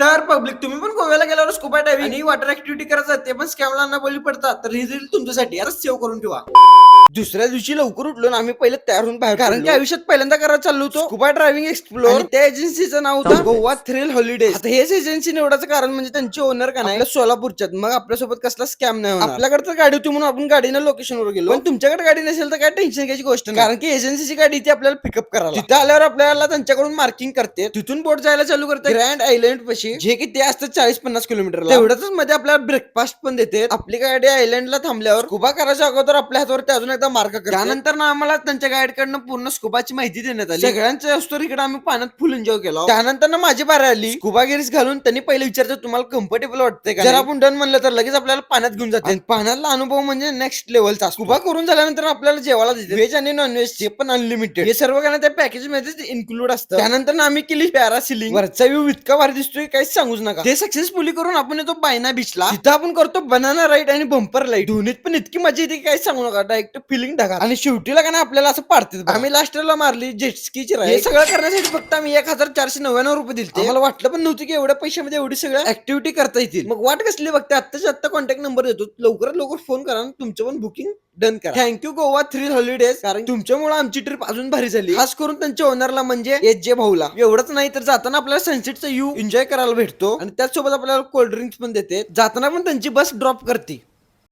तर पब्लिक तुम्ही पण गोव्याला गेल्यावर स्कुबा डायव्हिंग आणि वॉटर ऍक्टिव्हिटी करायचं ते पण स्कॅमला बळी पडतात तर ही रील तुमच्यासाठी आता सेव्ह करून ठेवा. दुसऱ्या दिवशी लवकर उठलो ना आम्ही पहिले तयार होऊन बाहेर कारण की आयुष्यात पहिल्यांदा करायला चाललो होतो स्कुबा ड्रायव्हिंग एक्सप्लोर. त्या एजन्सीचं नाव होतं गोवा थ्रिल हॉलिडेज. आता हेच एजन्सी निवडायचं कारण म्हणजे त्यांचे ओनर का नाही सोलापूरच्यात, मग आपल्यासोबत कसला स्कॅम नाही होणार. आपल्याकडे तर गाडी होती म्हणून आपण गाडीनं लोकेशनवर गेलो, पण तुमच्याकडे गाडी नसेल तर काय टेन्शन घ्यायची गोष्ट नाही कारण की एजन्सीची गाडी ती आपल्याला पिकअप करायला. तिथं आल्यावर आपल्याला त्यांच्याकडून मार्किंग करते, तिथून बोट जायला चालू करते ग्रँड आयलंड पाशी, जे की ते असतं 40-50 किलोमीटर. तेवढ्याच मध्ये आपल्याला ब्रेकफास्ट पण देते. आपली गाडी आयलंडला थांबल्यावर स्कुबा करायच्या अगोदर आपल्या हातावर अजून एकदा मार्क करते. त्यानंतर ना आम्हाला त्यांच्या गाईड कडनं पूर्ण स्कुबाची माहिती देण्यात आली. सगळ्यांच्या असतो इकडे आम्ही पाण्यात फुल एन्जॉय केला. त्यानंतर ना माझी बारी आली. स्कुबा गिरीस घालून त्यांनी पहिले विचारतं तुम्हाला कम्फर्टेबल वाटतंय का. जर आपण डन म्हणलं तर लगेच आपल्याला पाण्यात घेऊन जाते. पाण्यातला अनुभव म्हणजे नेक्स्ट लेवलचा. स्कुबा करून झाल्यानंतर आपल्याला जेवायला देते व्हेज आणि नॉन व्हेज जे पण अनलिमिटेड. हे सर्व काही त्या पॅकेज मध्ये इन्क्लूड असतं. त्यानंतर ना आम्ही केली पॅरासिलिंग. वरचा व्ह्यू इतका भारी दिसतोय काहीच सांगूच नका. ते सक्सेसफुली करून आपण येतो बायना बीचला. तिथं आपण करतो बनाना राईड आणि बंपर राईड. दोन्हीत पण इतकी मजा येते काही सांगू नका. डायरेक्ट फिलिंग ढगा आणि शेवटीला का ना आपल्याला असं पाडते. आम्ही लास्टला मारली जेटस्कीची राईड. हे सगळं करण्यासाठी फक्त आम्ही 1499 रुपये दिले. आम्हाला वाटलं पण नव्हतं की एवढ्या पैशामध्ये एवढी सगळ्या ऍक्टिव्हिटी करता येतील. मग वाट कसली बघते, आत्ताच्या आत्ता कॉन्टॅक्ट नंबर देतो, लवकरात लवकर फोन करा तुमचं पण बुकिंग डन करा. थँक्यू गोवा थ्रिल हॉलिडेज, कारण तुमच्यामुळे आमची ट्रिप अजून भारी झाली. खास करून त्यांच्या ओनरला म्हणजे एच जे भाऊला. एवढंच नाही तर जाताना आपल्याला सनसेटचा व्ह्यू एन्जॉय करायला भेटतो आणि त्याचसोबत आपल्याला कोल्ड ड्रिंक्स पण देते. जाताना पण त्यांची बस ड्रॉप करते.